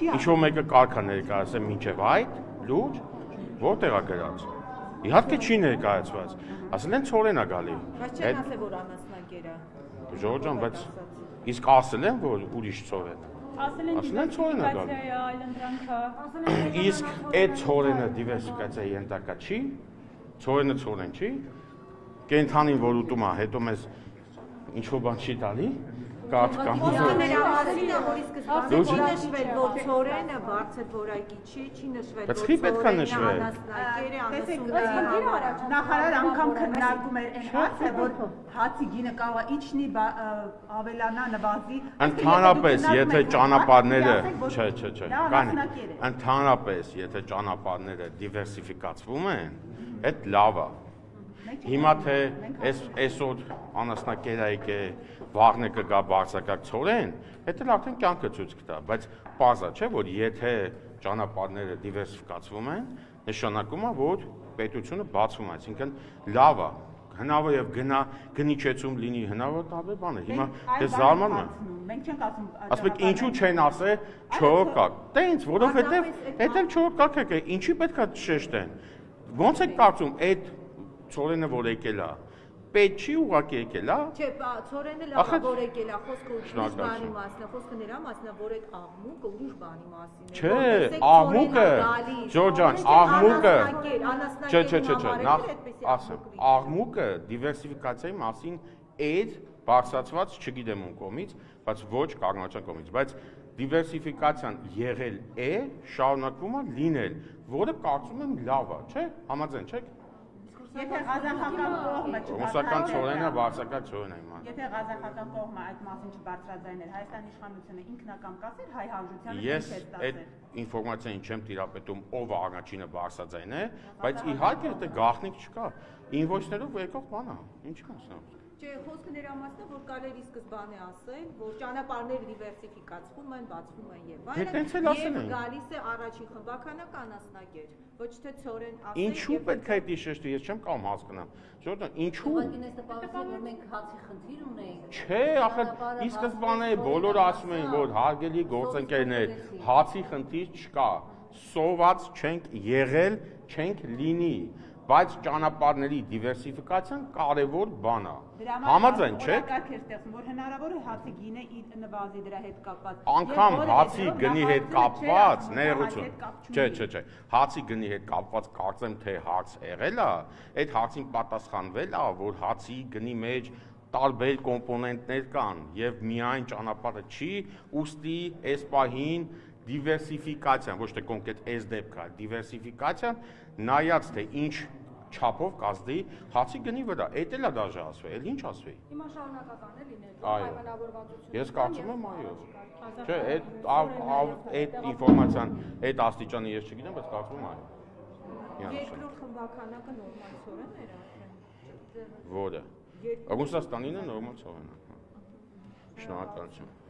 Ինչ-որ մեկը կարգա ներկայացել մինչև այդ, լուրջ, որտեղ է գրած։ Իհարկե չի ներկայացված, ասել են ցորեն է գալի։ Բայց չեն ասել, որ անասնագեր է։ Ժողովուրդ ջան, բայց իսկ ասել են, որ ուրիշ ցորեն։ Ասել են դիվերսիֆիկացիա է, այլընտրանք է։ Իսկ այդ ցորենը դիվերսիֆիկացիայի ենթակա չի, ցորենը ցորեն չի, կենթանին որ ուտում է, հետո մեզ ինչ-որ բան չի տալի, կարճ կամ չի նշվել, որ ցորենը բարձր որակի չի նշվել, որ ցորենը անասնագեր է, անասունների համար։ Նախարար անգամ քննարկում էր այն հարցը, որ հացի գինը կարող է իջնի, ավելանա, նվազի։ Ընդհանրապես, եթե ճանապարհները, ընդհանրապես, եթե ճանապարհները դիվերսիֆիկացվում են, այդ լավ է։ Հիմա թե այսօր անասնակերայք է, վաղն է կգա բարձրակարգ ցորեն, դա էլ արդեն կյանքը ցույց կտա, բայց պարզ է, չէ, որ եթե ճանապարհները դիվերսիֆիկացվում են, նշանակում է, որ պետությունը բացվում է, այսինքն լավ է, հնարավոր եւ գնիչեցում լինի, հնարավոր տարբեր բան է։ Հիմա ես զարմանում եմ։ Մենք չենք ասում, ասում եք ինչու չեն ասել չորոքակ։ Տենց, որովհետեւ դա էլ չորոքակ է, ինչի պետքա շեշտեն։ Ոնց է կարծում այդ ցորենը որ եկել է, պետք չի ուղղակի եկել է։ Չէ, ցորենը լավ է որ եկել է, խոսքը ուրիշ բանի մասն է, խոսքը նրա մասն է, որ այդ աղմուկը ուրիշ բանի մասին է։ Չէ, աղմուկը, Ջորջան, աղմուկը։ Չէ, նախ ասեմ, աղմուկը դիվերսիֆիկացիայի մասին այդ բարձրացված չգիտեմ ում կողմից, բայց ոչ կառավարության կողմից, բայց դիվերսիֆիկացիան եղել է, շարունակվում է լինել, որը կարծում եմ լավ է, չէ՞, համաձայն չեք։ Եթե ղազախական կողմը Ռուսական ցորենը, վարսական ցորենը իմանա։ Եթե ղազախական կողմը այդ մասին չբարձրաձայներ, Հայաստանի իշխանությունը ինքնակամ կասեր հայ հանրությանը Ես այդ ինֆորմացիային չեմ տիրապետում, ով է առաջինը բարձրաձայնե, բայց իհարկե դա գաղտնիք չկա։ Ինվոյսներով եկող բան է, ինչի մասնավոր։ Չէ, խոսքը նրա մասն է, որ կարելի սկզբանե ասել, որ ճանապարհները դիվերսիֆիկացվում են, բացվում են եւ այլն, եւ գալիս է առաջին խմբականակ անասնագեր, ոչ թե ցորեն ասել։ Ինչու պետք է դա շեշտի, ես չեմ կարող հասկանամ։ Ժողովուրդ, ինչու։ Ուղղակի այս տպավորիչ որ մենք հացի խնդիր ունենք։ Չէ, ախր ի սկզբանե բոլորը ասում են, որ հարգելի գործընկերներ, հացի խնդիր չկա։ Սոված չենք եղել, չենք լինի, բայց ճանապարհների դիվերսիֆիկացիան կարևոր բան է։ Համաձայն չեք։ Որ հնարավոր է հացի գինը նվազի դրա հետ կապված։ Անկամ հացի գնի հետ կապված, ներողություն։ Չէ, հացի գնի հետ կապված կարծեմ թե հարց եղել է, այդ հարցին պատասխանվել է, որ հացի գնի մեջ տարբեր կոմպոնենտներ կան եւ միայն ճանապարհը չի, ուստի այս պահին դիվերսիֆիկացիան, ոչ թե կոնկրետ այս դեպքը, դիվերսիֆիկացիան նայած թե ինչ չափով կազդի հացի գնի վրա, այդ էլ է դաժե ասվի, էլ ինչ ասվի։ Հիմա շարունակական է լինել, պայմանավորվածությունը։ Ես կարծում եմ այո։ Չէ, այդ ինֆորմացիան, այդ աստիճանը ես չգիտեմ, բայց կարծում եմ այո։ Երկրորդ խմբականակը նորմալ ցորեն էր արդեն։ Որը։ Ռուսաստանինը նորմալ ցորեն է։ Շնորհակալություն։